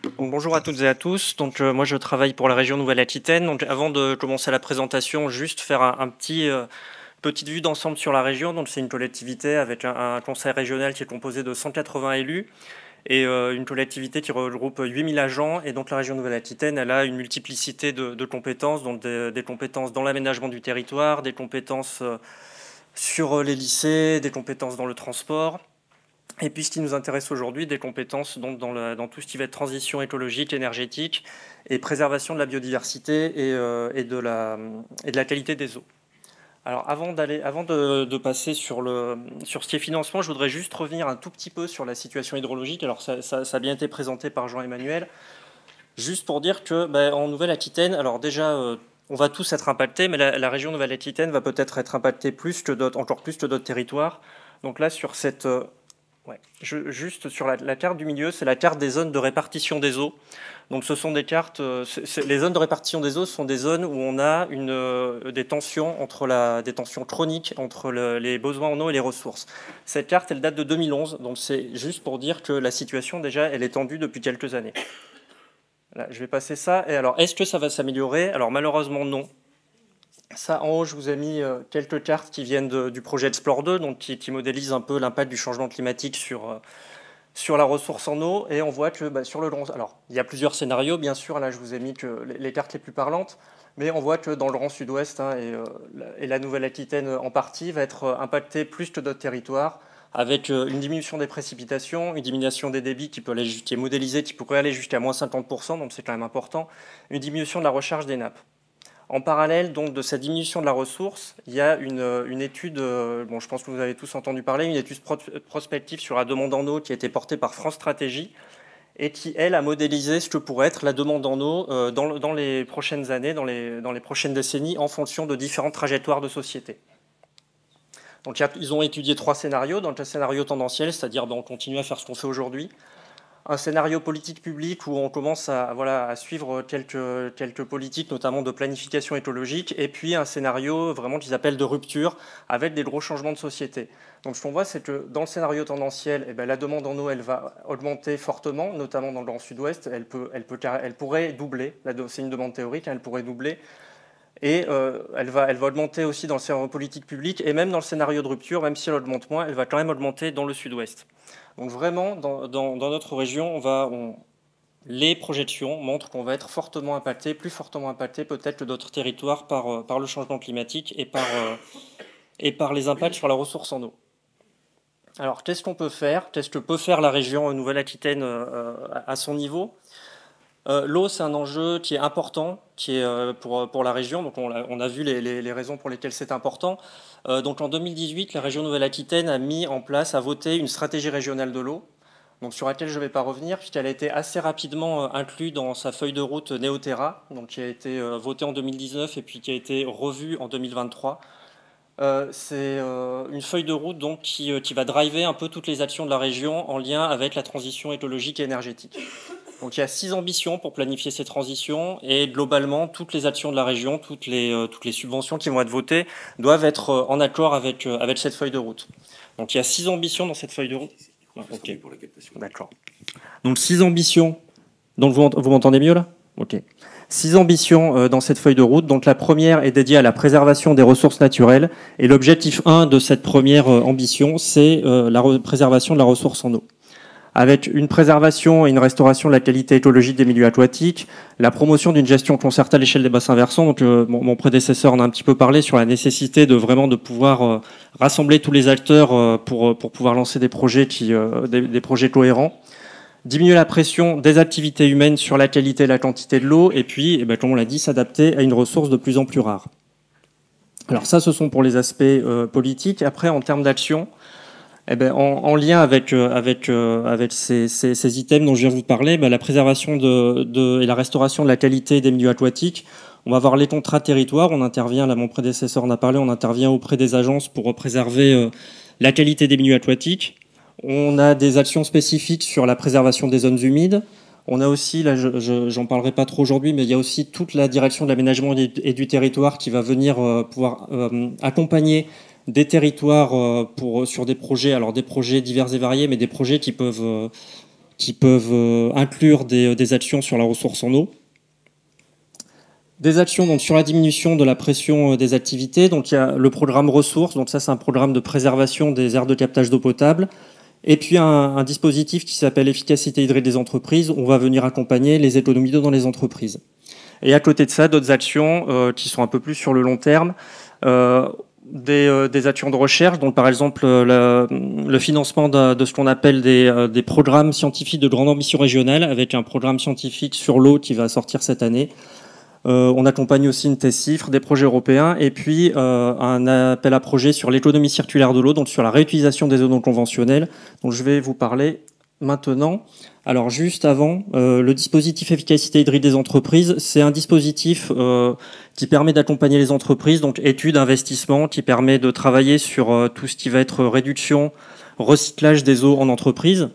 Donc, bonjour à toutes et à tous. Moi je travaille pour la région Nouvelle-Aquitaine. Donc avant de commencer la présentation, juste faire petite vue d'ensemble sur la région. Donc c'est une collectivité avec un conseil régional qui est composé de 180 élus et une collectivité qui regroupe 8000 agents. Et donc la région Nouvelle-Aquitaine, elle a une multiplicité de compétences, donc des compétences dans l'aménagement du territoire, des compétences sur les lycées, des compétences dans le transport. Et puis ce qui nous intéresse aujourd'hui, des compétences donc, dans tout ce qui va être transition écologique, énergétique et préservation de la biodiversité et de la qualité des eaux. Alors avant de passer sur ce qui est financement, je voudrais juste revenir un tout petit peu sur la situation hydrologique. Alors ça a bien été présenté par Jean-Emmanuel. Juste pour dire que en Nouvelle-Aquitaine, alors déjà on va tous être impactés, mais la région Nouvelle-Aquitaine va peut-être être impactée encore plus que d'autres territoires. Donc là sur cette ouais. Juste sur la carte du milieu, c'est la carte des zones de répartition des eaux. Donc ce sont des cartes, les zones de répartition des eaux sont des zones où on a des tensions des tensions chroniques entre les besoins en eau et les ressources. Cette carte, elle date de 2011, donc c'est juste pour dire que la situation déjà, elle est tendue depuis quelques années. Là, je vais passer ça. Et alors, est-ce que ça va s'améliorer? Alors malheureusement non. Ça, en haut, je vous ai mis quelques cartes qui viennent du projet Explore 2, donc qui modélisent un peu l'impact du changement climatique sur la ressource en eau. Et on voit que sur le Grand... Alors, il y a plusieurs scénarios, bien sûr. Là, je vous ai mis que les cartes les plus parlantes. Mais on voit que dans le Grand Sud-Ouest et la Nouvelle-Aquitaine en partie va être impactée plus que d'autres territoires, avec une diminution des précipitations, une diminution des débits qui est modélisée, qui pourrait aller jusqu'à moins 50%, donc c'est quand même important, une diminution de la recharge des nappes. En parallèle donc, de cette diminution de la ressource, il y a une étude, je pense que vous avez tous entendu parler, une étude prospective sur la demande en eau qui a été portée par France Stratégie et qui, elle, a modélisé ce que pourrait être la demande en eau dans les prochaines années, dans les prochaines décennies, en fonction de différentes trajectoires de société. Donc ils ont étudié 3 scénarios. Donc un scénario tendanciel, c'est-à-dire on continue à faire ce qu'on fait aujourd'hui. Un scénario politique public où on commence à suivre quelques politiques, notamment de planification écologique, et puis un scénario vraiment qu'ils appellent de rupture, avec des gros changements de société. Donc ce qu'on voit, c'est que dans le scénario tendanciel, la demande en eau, elle va augmenter fortement, notamment dans le Grand Sud-Ouest. Elle pourrait doubler, c'est une demande théorique, elle pourrait doubler. Et elle va augmenter aussi dans le scénario politique public, et même dans le scénario de rupture, même si elle augmente moins, elle va quand même augmenter dans le Sud-Ouest. Donc vraiment, dans notre région, les projections montrent qu'on va être fortement impacté, plus fortement impacté peut-être que d'autres territoires par le changement climatique et par les impacts sur la ressource en eau. Alors qu'est-ce qu'on peut faire? Qu'est-ce que peut faire la région Nouvelle-Aquitaine à son niveau? L'eau, c'est un enjeu qui est important, qui est pour la région. Donc on a vu les raisons pour lesquelles c'est important. Donc en 2018, la région Nouvelle-Aquitaine a voté une stratégie régionale de l'eau, donc sur laquelle je ne vais pas revenir, puisqu'elle a été assez rapidement inclue dans sa feuille de route Néoterra, donc qui a été votée en 2019 et puis qui a été revue en 2023. C'est une feuille de route donc, qui va driver un peu toutes les actions de la région en lien avec la transition écologique et énergétique. Donc il y a 6 ambitions pour planifier ces transitions et globalement toutes les actions de la région, toutes les subventions qui vont être votées doivent être en accord avec cette feuille de route. Donc il y a 6 ambitions dans cette feuille de route. Ok. D'accord. Donc 6 ambitions. Donc vous m'entendez mieux là? Ok. 6 ambitions dans cette feuille de route. Donc la première est dédiée à la préservation des ressources naturelles et l'objectif 1 de cette première ambition, c'est la préservation de la ressource en eau, avec une préservation et une restauration de la qualité écologique des milieux aquatiques, la promotion d'une gestion concertée à l'échelle des bassins versants. Donc, mon prédécesseur en a un petit peu parlé sur la nécessité de pouvoir rassembler tous les acteurs pour pouvoir lancer des projets des projets cohérents. Diminuer la pression des activités humaines sur la qualité et la quantité de l'eau, et puis, comme on l'a dit, s'adapter à une ressource de plus en plus rare. Alors ça, ce sont pour les aspects politiques. Après, en termes d'action, en lien avec ces items dont je viens de vous parler, la préservation et la restauration de la qualité des milieux aquatiques, on va voir les contrats de territoire. On intervient, là mon prédécesseur en a parlé, on intervient auprès des agences pour préserver la qualité des milieux aquatiques. On a des actions spécifiques sur la préservation des zones humides. On a aussi, là j'en parlerai pas trop aujourd'hui, mais il y a aussi toute la direction de l'aménagement et du territoire qui va venir pouvoir accompagner des territoires sur des projets, alors des projets divers et variés, mais des projets qui peuvent qui peuvent inclure des actions sur la ressource en eau. Des actions donc, sur la diminution de la pression des activités. Donc il y a le programme ressources, donc ça c'est un programme de préservation des aires de captage d'eau potable. Et puis un dispositif qui s'appelle efficacité hydrique des entreprises, où on va venir accompagner les économies d'eau dans les entreprises. Et à côté de ça, d'autres actions qui sont un peu plus sur le long terme, des actions de recherche, donc par exemple le financement de ce qu'on appelle des programmes scientifiques de grande ambition régionale, avec un programme scientifique sur l'eau qui va sortir cette année. On accompagne aussi une thèse CIFRE, des projets européens, et puis un appel à projet sur l'économie circulaire de l'eau, donc sur la réutilisation des eaux non conventionnelles, dont je vais vous parler maintenant. Alors juste avant, le dispositif efficacité hydrique des entreprises, c'est un dispositif qui permet d'accompagner les entreprises, donc études, investissement, qui permet de travailler sur tout ce qui va être réduction, recyclage des eaux en entreprise.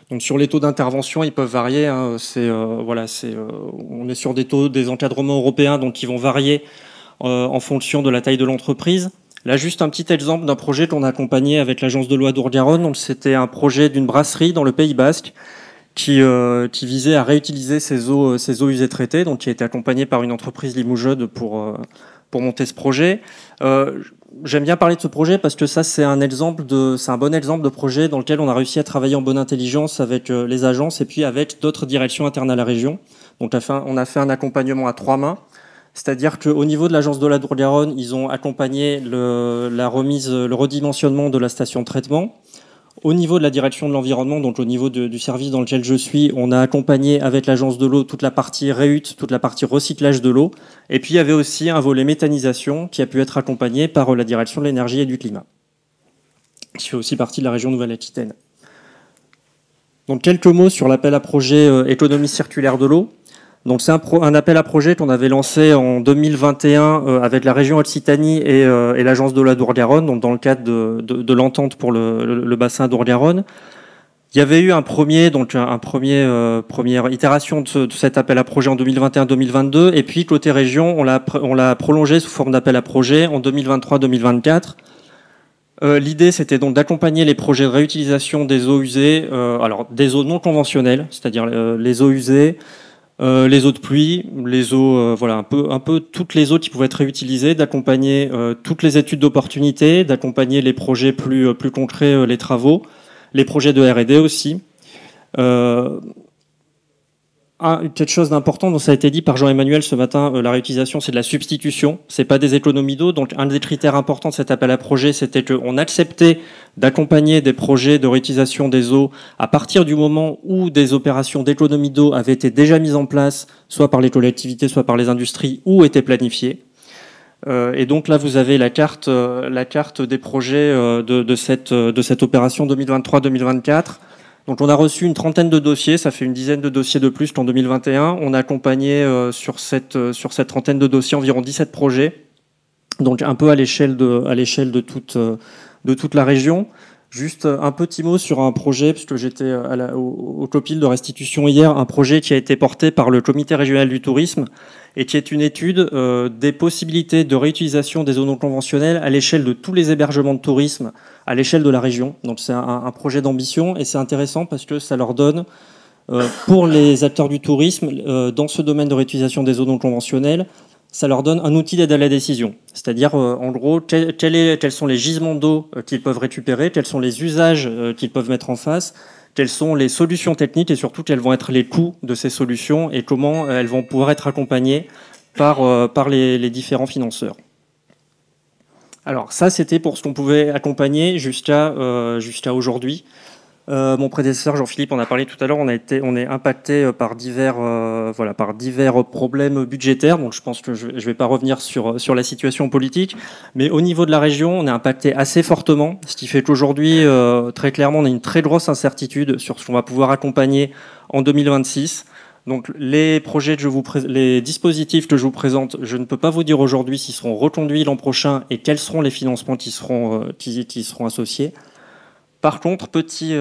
Donc sur les taux d'intervention, ils peuvent varier. Hein, on est sur des taux, des encadrements européens, donc qui vont varier en fonction de la taille de l'entreprise. Là, juste un petit exemple d'un projet qu'on a accompagné avec l'agence de l'eau Adour-Garonne. Donc c'était un projet d'une brasserie dans le Pays Basque qui visait à réutiliser ces eaux usées traitées, donc qui a été accompagné par une entreprise limougeuse pour monter ce projet. J'aime bien parler de ce projet parce que ça, c'est un bon exemple de projet dans lequel on a réussi à travailler en bonne intelligence avec les agences et puis avec d'autres directions internes à la région. Donc, on a fait un accompagnement à 3 mains. C'est-à-dire qu'au niveau de l'agence de l'Adour-Garonne, ils ont accompagné le redimensionnement de la station de traitement. Au niveau de la direction de l'environnement, donc au niveau du service dans lequel je suis, on a accompagné avec l'agence de l'eau toute la partie réhute, toute la partie recyclage de l'eau. Et puis il y avait aussi un volet méthanisation qui a pu être accompagné par la direction de l'énergie et du climat, qui fait aussi partie de la région Nouvelle-Aquitaine. Donc quelques mots sur l'appel à projet économie circulaire de l'eau. Donc c'est un appel à projet qu'on avait lancé en 2021 avec la région Occitanie et l'agence de l'Adour-Garonne, donc dans le cadre de l'entente pour le bassin Adour-Garonne. Il y avait eu première itération de cet appel à projet en 2021-2022, et puis côté région, on l'a prolongé sous forme d'appel à projet en 2023-2024. L'idée, c'était donc d'accompagner les projets de réutilisation des eaux usées, alors des eaux non conventionnelles, c'est-à-dire les eaux usées, les eaux de pluie, les eaux, un peu toutes les eaux qui pouvaient être réutilisées, d'accompagner toutes les études d'opportunité, d'accompagner les projets plus concrets, les travaux, les projets de R&D aussi. Quelque chose d'important dont ça a été dit par Jean-Emmanuel ce matin, la réutilisation, c'est de la substitution, c'est pas des économies d'eau. Donc un des critères importants de cet appel à projet, c'était qu'on acceptait d'accompagner des projets de réutilisation des eaux à partir du moment où des opérations d'économie d'eau avaient été déjà mises en place, soit par les collectivités, soit par les industries, ou étaient planifiées. Et donc là, vous avez la carte des projets de cette opération 2023-2024. Donc on a reçu une trentaine de dossiers, ça fait une dizaine de dossiers de plus qu'en 2021. On a accompagné sur cette trentaine de dossiers environ 17 projets, donc un peu à l'échelle de toute la région. Juste un petit mot sur un projet, puisque j'étais au COPIL de restitution hier, un projet qui a été porté par le Comité régional du tourisme et qui est une étude des possibilités de réutilisation des eaux non conventionnelles à l'échelle de tous les hébergements de tourisme à l'échelle de la région. Donc c'est un projet d'ambition et c'est intéressant parce que ça leur donne, pour les acteurs du tourisme, dans ce domaine de réutilisation des eaux non conventionnelles, ça leur donne un outil d'aide à la décision. C'est-à-dire, en gros, quels sont les gisements d'eau qu'ils peuvent récupérer, quels sont les usages qu'ils peuvent mettre en face, quelles sont les solutions techniques et surtout quels vont être les coûts de ces solutions et comment elles vont pouvoir être accompagnées par les différents financeurs. Alors ça, c'était pour ce qu'on pouvait accompagner jusqu'à aujourd'hui. Mon prédécesseur Jean-Philippe en a parlé tout à l'heure. On est impacté par divers problèmes budgétaires. Donc je pense que je vais pas revenir sur la situation politique, mais au niveau de la région, on est impacté assez fortement, ce qui fait qu'aujourd'hui, très clairement, on a une très grosse incertitude sur ce qu'on va pouvoir accompagner en 2026. Donc les dispositifs que je vous présente, je ne peux pas vous dire aujourd'hui s'ils seront reconduits l'an prochain et quels seront les financements qui seront associés. Par contre, petit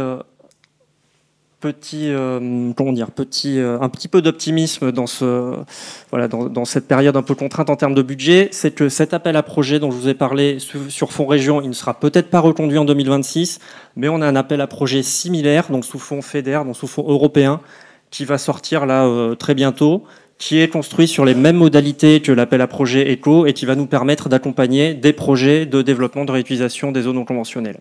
un petit peu d'optimisme dans dans cette période un peu contrainte en termes de budget, c'est que cet appel à projet dont je vous ai parlé sur fonds région, il ne sera peut-être pas reconduit en 2026, mais on a un appel à projet similaire, donc sous fonds FEDER, donc sous fonds européens, qui va sortir là très bientôt, qui est construit sur les mêmes modalités que l'appel à projet ECO et qui va nous permettre d'accompagner des projets de développement de réutilisation des eaux non conventionnelles.